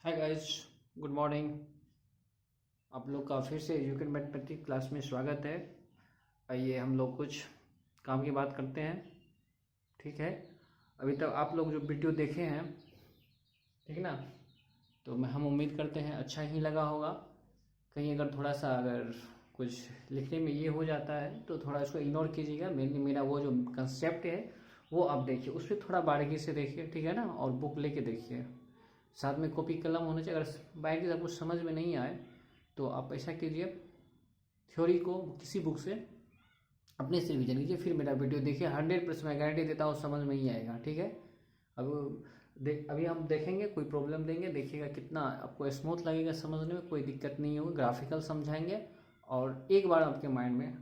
Hi guys, good morning. आप लोग का फिर से एजुकेट मैथमेटिक्स क्लास में स्वागत है। आइए हम लोग कुछ काम की बात करते हैं। ठीक है, अभी तक आप लोग जो वीडियो देखे हैं, ठीक ना, तो हम उम्मीद करते हैं अच्छा ही लगा होगा। कहीं अगर थोड़ा सा अगर कुछ लिखने में ये हो जाता है तो थोड़ा इसको इग्नोर कीजिएगा। मेरा वो जो कंसेप्ट है वो आप देखिए, उस पर थोड़ा बारीकी से देखिए, ठीक है ना, और बुक लेके देखिए। साथ में कॉपी कलम होना चाहिए। अगर बाई चांस आपको समझ में नहीं आए तो आप ऐसा कीजिए, थ्योरी को किसी बुक से अपने से रिवीजन कीजिए, फिर मेरा वीडियो देखिए। 100% मैं गारंटी देता हूँ समझ में ही आएगा। ठीक है, अब अभी हम देखेंगे, कोई प्रॉब्लम देंगे, देखिएगा कितना आपको स्मूथ लगेगा, समझने में कोई दिक्कत नहीं होगी। ग्राफिकल समझाएंगे और एक बार आपके माइंड में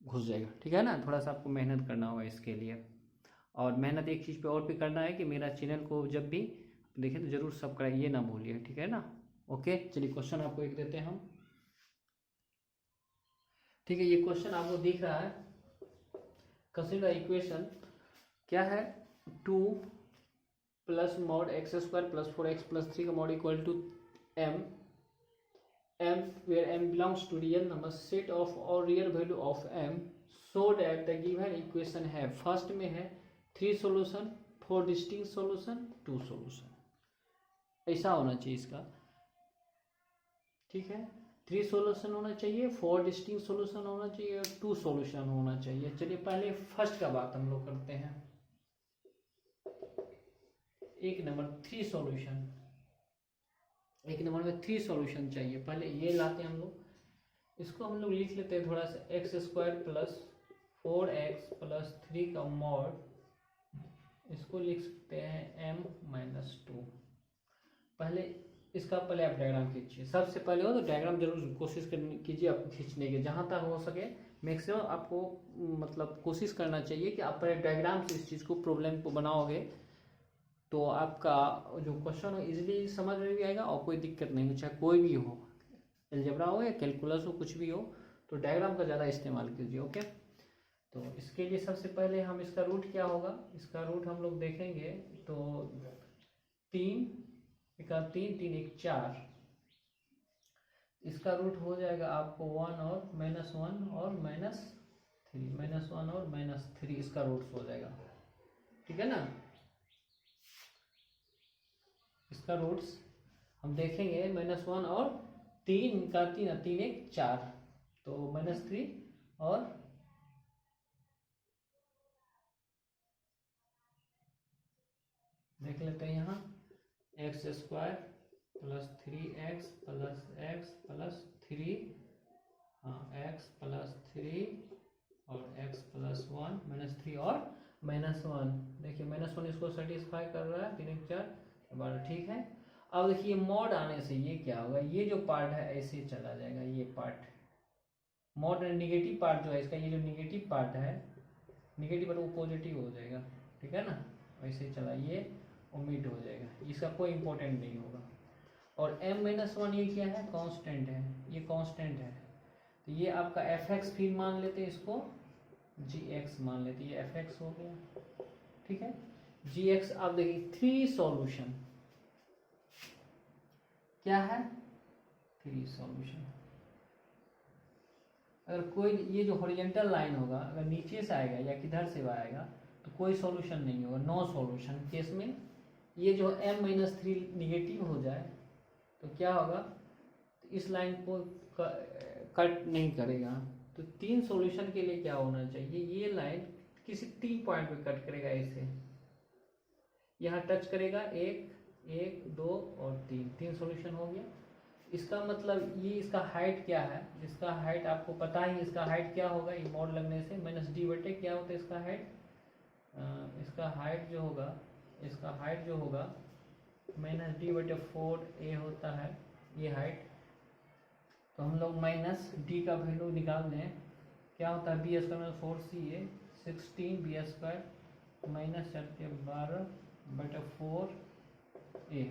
घुस जाएगा। ठीक है ना, थोड़ा सा आपको मेहनत करना होगा इसके लिए। और मेहनत एक चीज़ पे और भी करना है कि मेरा चैनल को जब भी देखें तो ज़रूर सब्सक्राइब ये ना भूलिए। ठीक है ना। ओके, चलिए क्वेश्चन आपको एक देते हैं हम। ठीक है, ये क्वेश्चन आपको दिख रहा है। कंसीडर इक्वेशन क्या है, 2 plus mod x square plus 4x plus 3 का mod equal to m where m belongs to real number set of or real value of m so that the given equation है, first में है 3 solution, 4 distinct solution, 2 solution, ऐसा होना चाहिए इसका। ठीक है, 3 सॉल्यूशन होना चाहिए, 4 डिस्टिंक्ट सॉल्यूशन होना चाहिए और 2 सॉल्यूशन होना चाहिए। चलिए पहले फर्स्ट का बात हम लोग करते हैं। एक नंबर 3 सॉल्यूशन, एक नंबर में 3 सॉल्यूशन चाहिए। पहले ये लाते हैं हम लोग, इसको हम लोग लिख लेते हैं थोड़ा सा, x square plus 4x plus 3 का मॉड, इसको लिख सकते हैं m माइनस 2। पहले इसका पहले आप डायग्राम खींचिए। सबसे पहले हो तो डायग्राम जरूर कोशिश कीजिए आप खींचने की, जहाँ तक हो सके मैक्सिमम आपको मतलब कोशिश करना चाहिए कि आप पहले डायग्राम से इस चीज़ को, प्रॉब्लम को बनाओगे तो आपका जो क्वेश्चन हो इजीली समझ में भी आएगा और कोई दिक्कत नहीं हो, चाहे कोई भी हो, अलजेब्रा हो या कैलकुलस हो, कुछ भी हो, तो डायग्राम का ज़्यादा इस्तेमाल कीजिए। ओके, तो इसके लिए सबसे पहले हम इसका रूट क्या होगा, इसका रूट हम लोग देखेंगे तो 3 का 3 3 1 4, इसका रूट हो जाएगा आपको 1 और -1 और -3, -1 और -3 इसका रूट हो जाएगा। ठीक है ना, इसका रूट्स हम देखेंगे -1 और 3 का 3 3 1 4, तो -3 और देख लेते हैं यहाँ x square plus 3x plus x plus 3, हाँ x प्लस 3 और x प्लस 1 -3 और -1। देखिए -1 इसको सेटिस्फाई कर रहा है, 3 1 4 12। ठीक है, अब देखिए मॉड आने से ये क्या होगा, ये जो पार्ट है ऐसे चला जाएगा, ये पार्ट मॉड निगेटिव पार्ट जो है इसका, ये जो निगेटिव पार्ट है, निगेटिव पार्ट वो पॉजिटिव हो जाएगा। ठीक है ना, वैसे चला, ये ओमिट हो जाएगा, इसका कोई इंपॉर्टेंट नहीं होगा। और m-1 ये क्या है, कांस्टेंट है, ये कांस्टेंट है, तो ये आपका fx फिर मान लेते हैं, इसको gx मान लेते हैं, ये fx हो गया। ठीक है, gx आप देखिए 3 सॉल्यूशन क्या है, 3 सॉल्यूशन। अगर कोई ये जो हॉरिजॉन्टल लाइन होगा अगर नीचे से आएगा या किधर से आएगा तो कोई सॉल्यूशन नहीं होगा, नो सॉल्यूशन केस में। ये जो m-3 निगेटिव हो जाए तो क्या होगा, तो इस लाइन को कट नहीं करेगा। तो 3 सॉल्यूशन के लिए क्या होना चाहिए, ये लाइन किसी 3 पॉइंट पे कट करेगा, ऐसे यहाँ टच करेगा, 1 1 2 और 3 सॉल्यूशन हो गया। इसका मतलब ये इसका हाइट क्या है, इसका हाइट आपको पता ही, इसका हाइट क्या होगा, ये मॉड लगने से -d बटे क्या होता है इसका हाइट, इसका हाइट जो होगा, इसका हाइट जो होगा -d बटे 4a होता है, ये हाइट। तो हम लोग -d का वैल्यू निकाल दें, क्या होता है, बी स्क्वायर में 4ca 16 बी स्क्वायर -12 बटे 4a,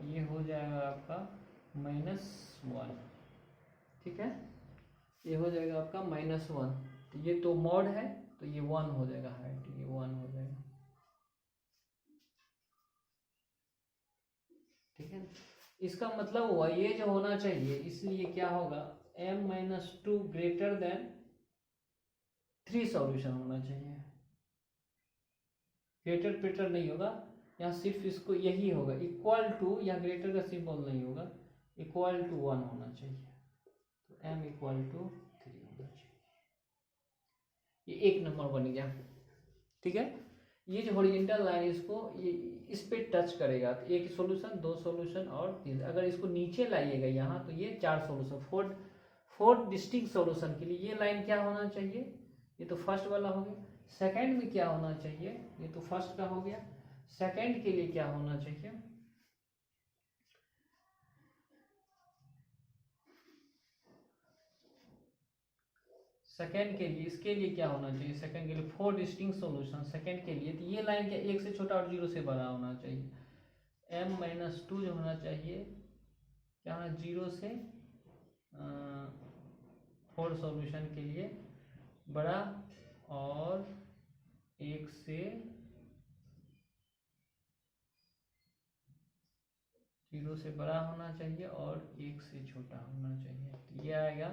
ये हो जाएगा आपका -1। ठीक है, ये हो जाएगा आपका -1। तो ये तो मॉड है तो ये 1 हो जाएगा हाइट, ये 1 हो जाएगा। ठीक है, इसका मतलब हुआ ये जो होना चाहिए, इसलिए क्या होगा, m-2 ग्रेटर देन 3 सॉल्यूशन होना चाहिए। ग्रेटर पेटर नहीं होगा, यहाँ सिर्फ इसको यही होगा, इक्वल टू, या ग्रेटर का सिंबल नहीं होगा, इक्वल टू 1 होना चाहिए। तो m इक्वल टू 3 होना चाहिए। ये 1 नंबर बन गया, ठीक है। ये जो हॉरिजॉन्टल लाइन इसको ये इस पे टच करेगा तो एक सॉल्यूशन, 2 सॉल्यूशन और 3। अगर इसको नीचे लाइएगा यहाँ तो ये 4 सॉल्यूशन, 4 डिस्टिंक्ट सॉल्यूशन के लिए ये लाइन क्या होना चाहिए, ये तो फर्स्ट वाला हो गया। सेकंड में क्या होना चाहिए, ये तो फर्स्ट का हो गया। सेकंड के लिए क्या होना चाहिए, सेकंड के लिए, इसके लिए क्या होना चाहिए, सेकंड के लिए 4 डिस्टिंक्ट सॉल्यूशन सेकंड के लिए। तो ये लाइन क्या 1 से छोटा और 0 से बड़ा होना चाहिए। m-2 जो होना चाहिए क्या होना, 0 से 4 सॉल्यूशन के लिए बड़ा, और 1 से 0 से बड़ा होना चाहिए, और 1 से छोटा होना चाहिए। तो ये आएगा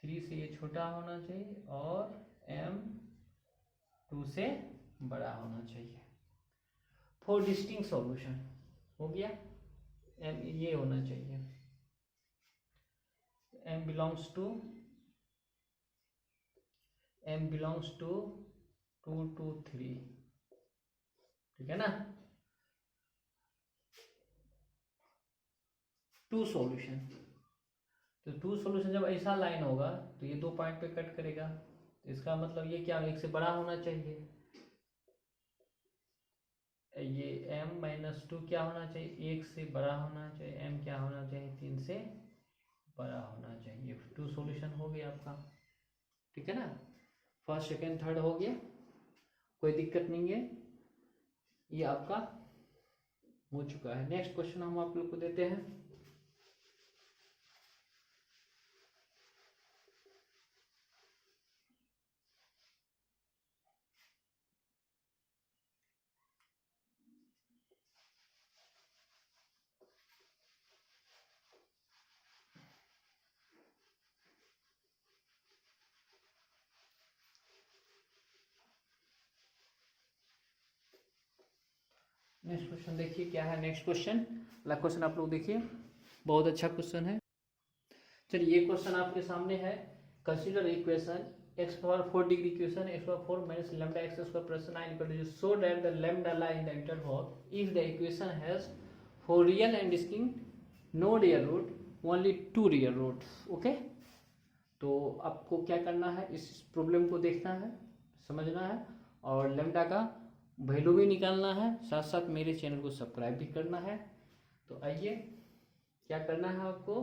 3 से ये छोटा होना चाहिए, और m-2 से बड़ा होना चाहिए। 4 डिस्टिंक्ट सॉल्यूशन हो गया। m ये होना चाहिए, m बिलोंग्स टू 2 to 3, ठीक है ना। 2 सॉल्यूशन, तो 2 सॉल्यूशन जब ऐसा लाइन होगा तो ये 2 पॉइंट पे कट करेगा, तो इसका मतलब ये क्या, 1 से बड़ा होना चाहिए। ये m-2 क्या होना चाहिए, 1 से बड़ा होना चाहिए, m क्या होना चाहिए, 3 से बड़ा होना चाहिए। 2 सॉल्यूशन हो गया आपका, ठीक है ना। फर्स्ट सेकंड थर्ड हो गया, कोई दिक्कत नहीं है, ये आपका हो चुका है। नेक्स्ट क्वेश्चन हम आप लोग को देते हैं। नेक्स्ट क्वेश्चन देखिए क्या है। नेक्स्ट क्वेश्चन, अगला क्वेश्चन आप लोग देखिए, बहुत अच्छा क्वेश्चन है। चलिए ये क्वेश्चन आपके सामने है। Consider equation x power 4 degree equation x power 4 minus lambda x square plus 9 equal to so that the lambda lie in the interval if the equation has 4 real and distinct no real root only 2 real root. Okay, तो आपको क्या करना है, इस problem को देखना है, समझना है, और लैम्डा का वैल्यू भी निकालना है, साथ साथ मेरे चैनल को सब्सक्राइब भी करना है। तो आइए क्या करना है आपको,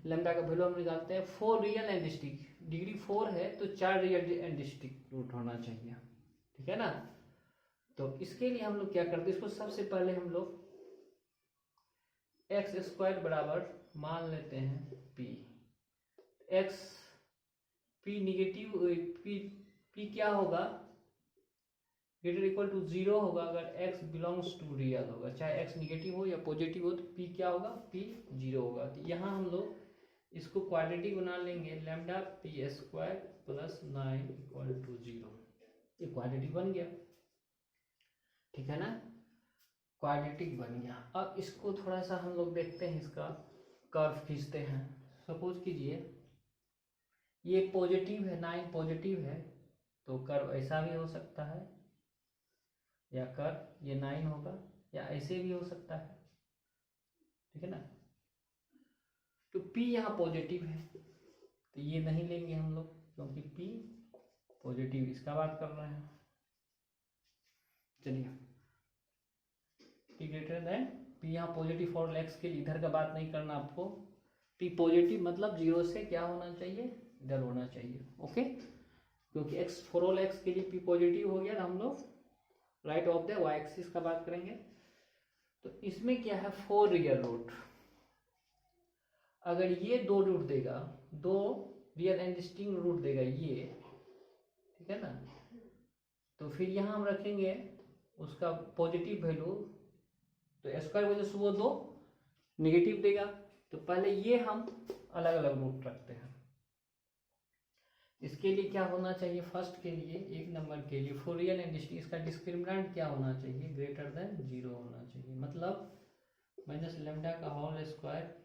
लैम्डा का वैल्यू हम निकालते हैं। 4 रियल एंड डिस्टिंक्ट, डिग्री 4 है तो 4 रियल एंड डिस्टिंक्ट रूट होना चाहिए, ठीक है ना। तो इसके लिए हम लोग क्या करते हैं, इसको सबसे पहले हम लोग एक्स स्क्वायर बराबर मान लेते हैं p। X p negative, p क्या होगा, ग्रेटर इक्वल टू 0 होगा अगर x बिलोंग्स टू रियल होगा, चाहे x निगेटिव हो या पॉजिटिव हो, तो p क्या होगा, p 0 होगा। तो यहाँ हम लोग इसको क्वाड्रेटिक बना लेंगे, lambda p square plus 9 equal to 0। ये क्वाड्रेटिक बन गया, ठीक है ना, क्वाड्रेटिक बन गया। अब इसको थोड़ा सा हम लोग देखते हैं, इसका कर्व खींचते हैं। सपोज कीजिए ये पॉजिटिव है, 9 पॉजिटिव है, तो कर्व ऐसा भी हो सकता है, या कर्व ये 9 होगा, या ऐसे भी हो सकता है, ठीक है ना। तो P यहाँ पॉजिटिव है तो ये नहीं लेंगे हम लोग, क्योंकि P पॉजिटिव, इसका बात कर रहे हैं। चलिए P ग्रेटर देन, P यहाँ पॉजिटिव फॉर x के लिए, इधर का बात नहीं करना आपको। P पॉजिटिव मतलब 0 से क्या होना चाहिए, इधर होना चाहिए। ओके, क्योंकि x फॉर ऑल x के लिए P पॉजिटिव हो गया, तो हम लोग right of the y axis का बात करेंगे। तो इसमें क्या है, 4 रियल रूट, अगर ये 2 रूट देगा, 2 रियल एंड डिस्टिंक्ट रूट देगा ये, ठीक है ना, तो फिर यहाँ हम रखेंगे उसका पॉजिटिव वैल्यू, तो स्क्वायर वजह से वो 2 निगेटिव देगा। तो पहले ये हम अलग अलग रूट रखते हैं। इसके लिए क्या होना चाहिए, फर्स्ट के लिए 1 नंबर के लिए फोरियर एंड इसका डिस्क्रिमिनेंट क्या होना चाहिए, ग्रेटर देन 0 होना चाहिए। मतलब माइनस लेमडा का होल स्क्वायर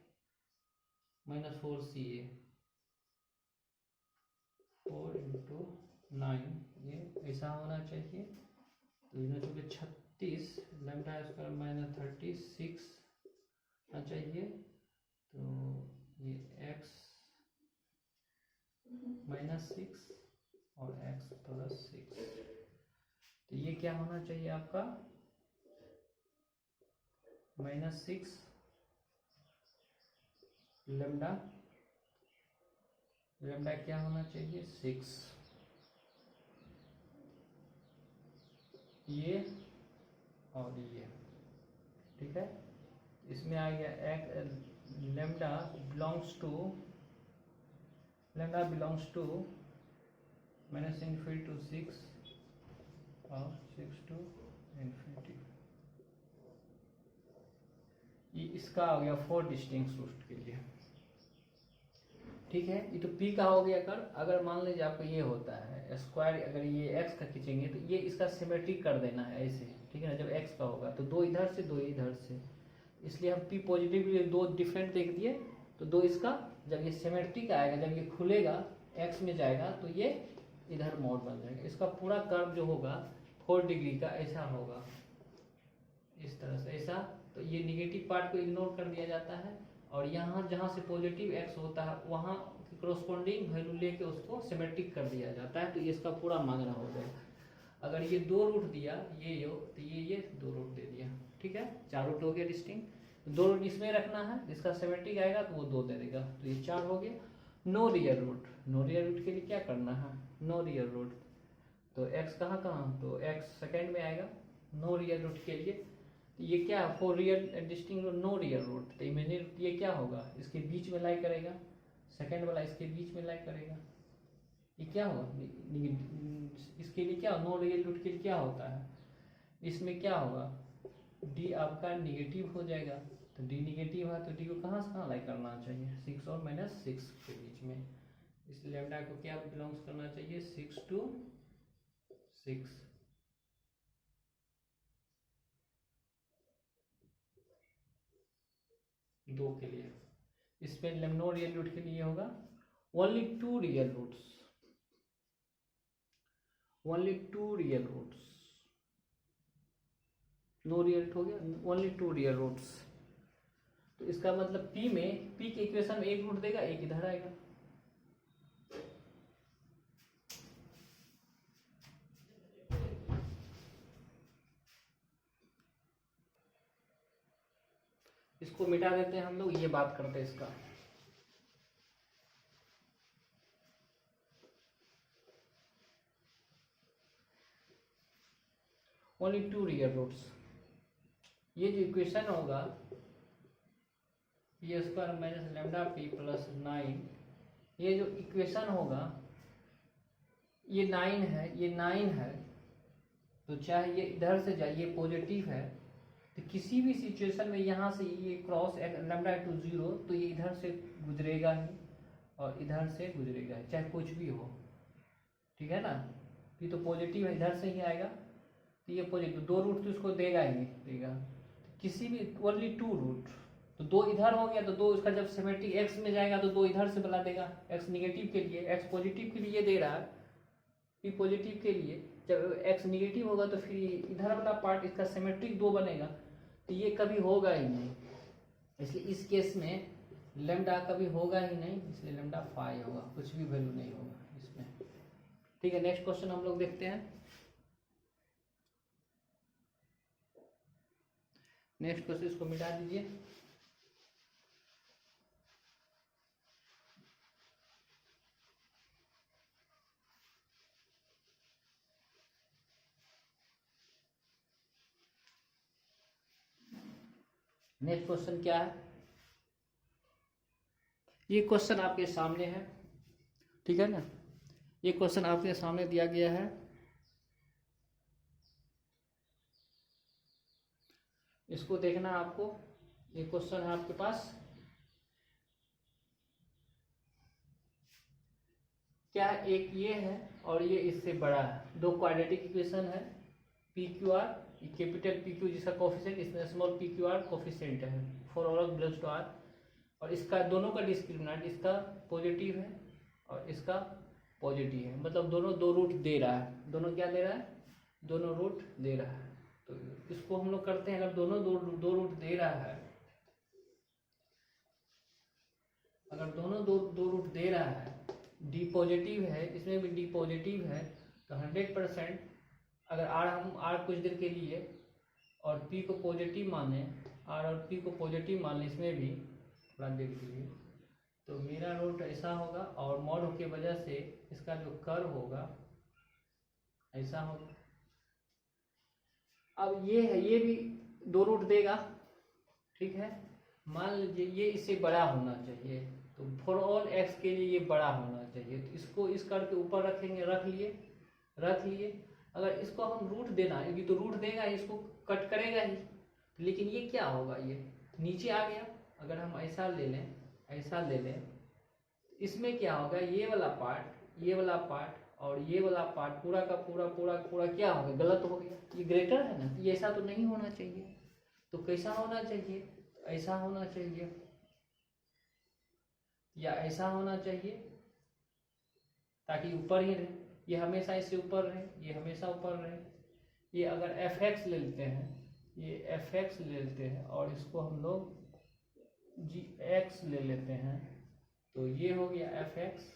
माइनस 4ca 4 × 9 ये ऐसा होना चाहिए। तो इधर चूँकि 36 लेमडा स्क्वायर माइनस 36 होना चाहिए। तो ये x -6 और x + 6। तो ये क्या होना चाहिए आपका -6 लेमडा क्या होना चाहिए 6 ये और ये, ठीक है। इसमें आ गया लेमडा बिलोंग्स टू -∞ to 6 और 6 to ∞। ये इसका हो गया 4 डिस्टिंक्ट रूट के लिए, ठीक है। ये तो p का हो गया। अगर मान लीजिए आपको ये होता है स्क्वायर, अगर ये x का खींचेंगे तो ये इसका सिमेट्रिक कर देना है ऐसे, ठीक है ना। जब x का होगा तो 2 इधर से 2 इधर से, इसलिए हम p पॉजिटिव के लिए 2 डिफरेंट देख दिए। तो 2 इसका जब ये सिमेट्रिक आएगा, जब ये खुलेगा x में जाएगा तो ये इधर मोड बन जाएगा। इसका पूरा कर्व जो होगा 4 डिग्री का ऐसा होगा, इस तरह से ऐसा। तो ये निगेटिव पार्ट को इग्नोर कर दिया जाता है और यहाँ जहाँ से पॉजिटिव x होता है वहाँ की कॉरस्पॉन्डिंग वैल्यू लेके उसको सिमेट्रिक कर दिया जाता है। तो ये इसका पूरा मांगना हो जाएगा। अगर ये 2 रूट दिया ये तो ये 2 रूट दे दिया, ठीक है। 4 रूट हो गया डिस्टिंक्ट। 2 रूट इसमें रखना है, जिसका सिमेट्रिक आएगा तो वो 2 दे देगा। तो ये 4 हो गया। नो रियल रूट के लिए क्या करना है, नो रियल रूट। तो x कहाँ तो x सेकेंड में आएगा नो रियल रूट के लिए। तो ये क्या for real distinct no real root. तो इमेजिनरी ये क्या होगा, इसके बीच में लाई करेगा, सेकंड वाला इसके बीच में लाई करेगा। ये क्या होगा, इसके लिए क्या नो रियल रूट के लिए क्या होता है, इसमें क्या होगा d आपका निगेटिव हो जाएगा। तो d निगेटिव है तो d को कहाँ से कहाँ लाई करना चाहिए, 6 और -6 के बीच में। इस लेमडा को क्या बिलोंग्स करना चाहिए 6 to 6। दो के लिए इसमें नो रियल रूट के लिए होगा only 2 real roots, no real हो गया ओनली 2 रियल रूट्स। तो इसका मतलब p के इक्वेशन में 1 रूट देगा, 1 इधर आएगा। इसको मिटा देते हैं हम लोग, ये बात करते हैं इसका। Only 2 real roots. ये जो इक्वेशन होगा p² - λp + 9, ये जो इक्वेशन होगा ये 9 है, ये 9 है। तो चाहे ये इधर से जाए, ये पॉजिटिव है, तो किसी भी सिचुएशन में यहाँ से ये क्रॉस लैम्डा टू 0 तो ये इधर से गुजरेगा ही और इधर से गुजरेगा ही, चाहे कुछ भी हो, ठीक है ना। ये तो पॉजिटिव है, इधर से ही आएगा। तो ये पॉजिटिव 2 रूट तो इसको देगा ही देगा। किसी भी ओनली 2 रूट, तो 2 इधर हो गया तो 2 इसका जब सिमेट्रिक x में जाएगा तो 2 इधर से बना देगा। x निगेटिव के लिए, x पॉजिटिव के लिए दे रहा है, p पॉजिटिव के लिए। जब x निगेटिव होगा तो फिर इधर वाला पार्ट इसका सिमेट्रिक 2 बनेगा। तो ये कभी होगा ही नहीं, इसलिए इस केस में लेमडा कभी होगा ही नहीं, इसलिए लेमडा 5 होगा, कुछ भी वैल्यू नहीं होगा इसमें, ठीक है। नेक्स्ट क्वेश्चन हम लोग देखते हैं। नेक्स्ट क्वेश्चन इसको मिटा दीजिए। नेक्स्ट क्वेश्चन क्या है, ये क्वेश्चन आपके सामने है, ठीक है ना। ये क्वेश्चन आपके सामने दिया गया है। इसको देखना आपको, ये क्वेश्चन है आपके पास। क्या एक ये है और ये इससे बड़ा है, दो क्वाड्रेटिक इक्वेशन है, P Q R, capital P Q जिसका कोफिशिएंट, इसमें small P Q R coefficient है for all belongs to R, और इसका दोनों का डिस्क्रिमिनेंट, इसका पॉजिटिव है और इसका पॉजिटिव है, मतलब दोनों दो रूट दे रहा है, दोनों क्या दे रहा है, दोनों रूट दे रहा है। तो इसको हम लोग करते हैं, अगर दोनों दो रूट दे रहा है, अगर दोनों दो रूट दे रहा है, डी पॉजिटिव है, इसमें भी डी पॉजिटिव है, तो 100% अगर आर, हम आर कुछ देर के लिए और पी को पॉजिटिव माने, आर और पी को पॉजिटिव मान लें इसमें भी थोड़ा देर के लिए, तो मेरा रूट ऐसा होगा और मॉड की वजह से इसका जो कर्व होगा ऐसा होगा। अब ये है, ये भी दो रूट देगा, ठीक है, मान लीजिए ये इससे बड़ा होना चाहिए, तो फॉर ऑल एक्स के लिए ये बड़ा होना चाहिए, तो इसको इस कर्व के ऊपर रखेंगे, रख लिए। अगर इसको हम रूट देना है, ये तो रूट देगा, इसको कट करेगा ही, लेकिन ये क्या होगा, ये नीचे आ गया। अगर हम ऐसा ले लें, इसमें क्या होगा, ये वाला पार्ट और ये वाला पार्ट पूरा का पूरा क्या हो गया, गलत हो गया, ये ग्रेटर है ना, ये ऐसा तो नहीं होना चाहिए, तो कैसा होना चाहिए, ऐसा होना चाहिए या ऐसा होना चाहिए, ताकि ऊपर ही रहे, ये हमेशा इससे ऊपर रहे, ये हमेशा ऊपर रहे। ये अगर एफ एक्स ले लेते हैं, ये एफ एक्स ले लेते हैं और इसको हम लोग जी एक्स ले लेते हैं, तो ये हो गया एफ एक्स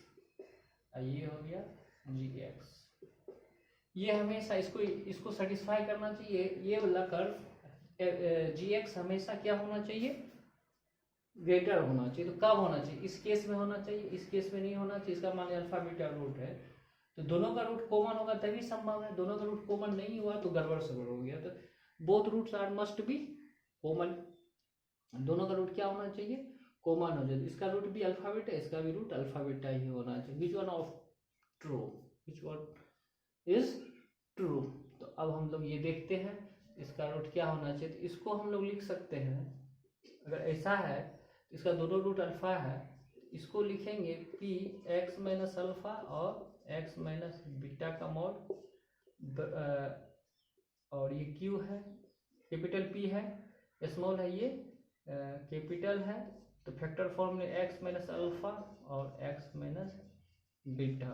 और ये हो गया जी एक्स। ये हमेशा इसको सेटिस्फाई करना चाहिए, ये वाला कर्व जी एक्स हमेशा क्या होना चाहिए, ग्रेटर होना चाहिए। तो कब होना चाहिए, इस केस में होना चाहिए, इस केस में नहीं होना चाहिए, इसका मान अल्फा बीटा रूट है, तो दोनों का रूट कॉमन होगा तभी संभव है, दोनों का रूट कॉमन नहीं हुआ तो गड़बड़ सड़बड़ हो गया। तो both roots are must be common, दोनों का रूट क्या होना चाहिए, कॉमन हो जाए, इसका रूट भी अल्फा बीटा, इसका भी रूट अल्फा बीटा ही होना चाहिए। Which one of true, which one is true. तो अब हम लोग ये देखते हैं इसका रूट क्या होना चाहिए, तो इसको हम लोग लिख सकते हैं, अगर ऐसा है तो इसका दोनों रूट अल्फा है, इसको लिखेंगे पी एक्स माइनस अल्फा और एक्स माइनस बीटा का मॉड, और ये क्यू है, कैपिटल पी है, स्मॉल है ये कैपिटल है, तो फैक्टर फॉर्म में एक्स माइनस अल्फा और एक्स माइनस बीटा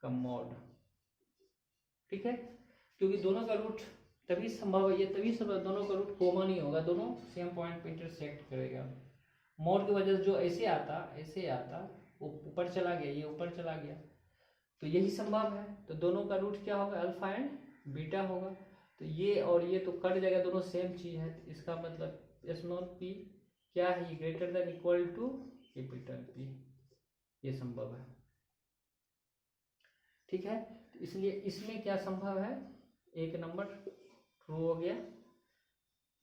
का मॉड, ठीक है, क्योंकि दोनों का रूट तभी संभव है, ये तभी संभव, दोनों का रूट कॉमन ही होगा, दोनों सेम पॉइंट पे इंटरसेक्ट करेगा। मॉड की वजह से जो ऐसे आता वो ऊपर चला गया, ये ऊपर चला गया, तो यही संभव है। तो दोनों का रूट क्या होगा, अल्फा एंड बीटा होगा, तो ये और ये तो कट जाएगा, दोनों सेम चीज है, तो इसका मतलब स्मॉल पी क्या है, ये greater than equal to capital P, ये संभव है, ठीक है। तो इसलिए इसमें क्या संभव है, एक नंबर ट्रू हो गया,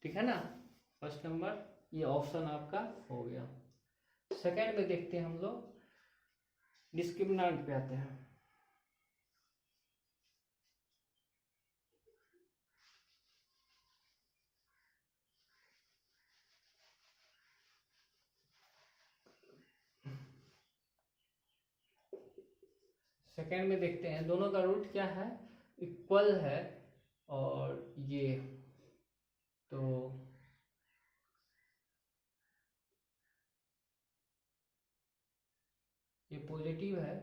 ठीक है ना, फर्स्ट नंबर ये ऑप्शन आपका हो गया। सेकंड में देखते हैं हम लोग, डिस्क्रिमिनेंट पे आते हैं। सेकंड में देखते हैं, दोनों का रूट क्या है, इक्वल है, और ये तो ये पॉजिटिव है,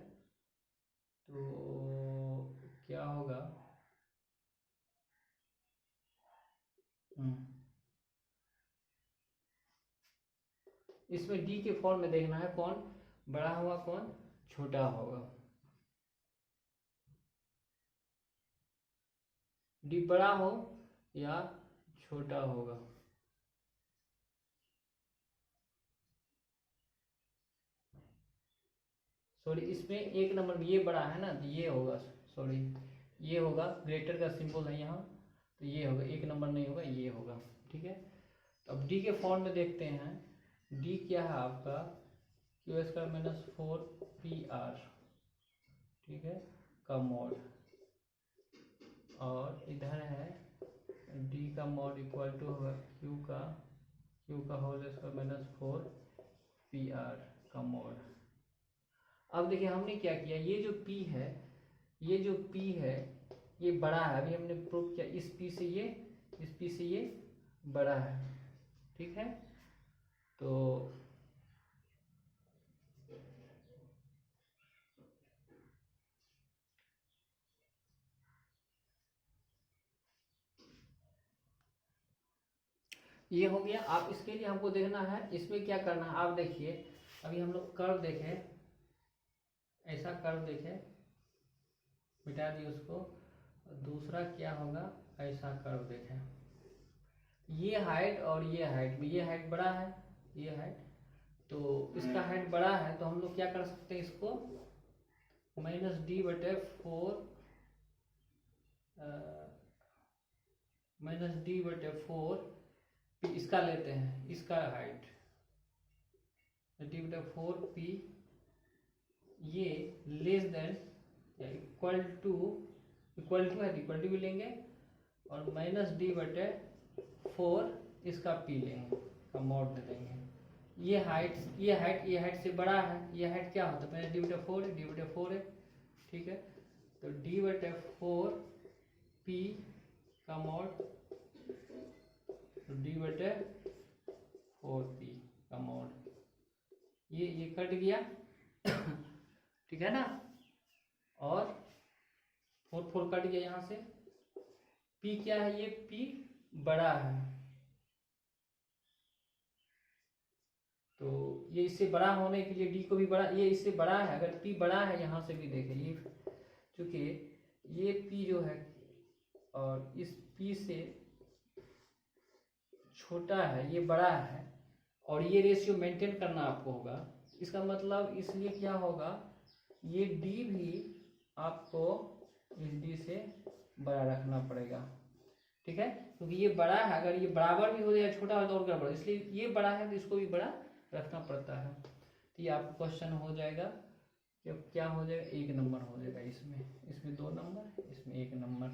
तो क्या होगा, इसमें डी के फॉर्म में देखना है कौन बड़ा होगा कौन छोटा होगा, डी बड़ा हो या छोटा होगा। सॉरी, इसमें एक नंबर ये बड़ा है ना, तो ये होगा, सॉरी ये होगा, ग्रेटर का सिंबल है यहाँ, तो ये होगा, एक नंबर नहीं होगा, ये होगा, ठीक है। तो अब डी के फॉर्म में देखते हैं, डी क्या है आपका, क्यू स्क्वायर माइनस 4pr, ठीक है, का मॉड, और इधर है डी का मॉड इक्वल टू होगा क्यू का क्यू का होल स्क्वायर माइनस 4PR का मॉड। अब देखिए हमने क्या किया, ये जो P है, ये जो P है ये बड़ा है, अभी हमने प्रूव किया इस P से ये, इस P से ये बड़ा है, ठीक है। तो ये हो गया। आप इसके लिए हमको देखना है इसमें क्या करना है। आप देखिए अभी हम लोग कर्व देखें, ऐसा कर्व देखें, मिटा दिए उसको। दूसरा क्या होगा, ऐसा कर्व देखें, ये हाइट और ये हाइट में, ये हाइट बड़ा है, ये हाइट, तो इसका हाइट बड़ा है, तो हम लोग क्या कर सकते हैं, इसको -d/4 इसका लेते हैं, इसका हाइट d/4 p, ये लेस देन या इक्वल टू है तो इक्वल टू भी लेंगे, और -d/4 इसका p लेंगे, का मॉड दे देंगे। ये हाइट से बड़ा है, ये हाइट क्या होता है, पहले d/4 है, ठीक है। तो d/4 p का मॉड, तो d/4 p का मॉड, ये कट गया ठीक है ना, और 4 कट गया यहाँ से। p क्या है, ये p बड़ा है, तो ये इससे बड़ा होने के लिए d को भी बड़ा, ये इससे बड़ा है, अगर p बड़ा है, यहाँ से भी देखें, ये चूंकि ये p जो है और इस p से छोटा है, ये बड़ा है, और ये रेशियो मेंटेन करना आपको होगा। इसका मतलब इसलिए क्या होगा, ये d भी आपको इस d से बड़ा रखना पड़ेगा, ठीक है, क्योंकि ये बड़ा है, अगर ये बराबर भी हो जाए छोटा हो तो और गड़बड़, इसलिए ये बड़ा है तो इसको भी बड़ा रखना पड़ता है। तो ये आपको क्वेश्चन हो जाएगा कि क्या हो जाएगा, 1 नंबर हो जाएगा, इसमें 2 नंबर, इसमें 1 नंबर।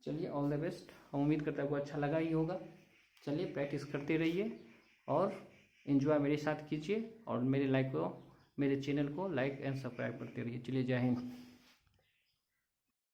चलिए ऑल द बेस्ट, हम उम्मीद करते हैं आपको अच्छा लगा ही होगा। चलिए प्रैक्टिस करते रहिए और एंजॉय मेरे साथ कीजिए, और मेरे चैनल को लाइक एंड सब्सक्राइब करते रहिए। चलिए जय हिंद।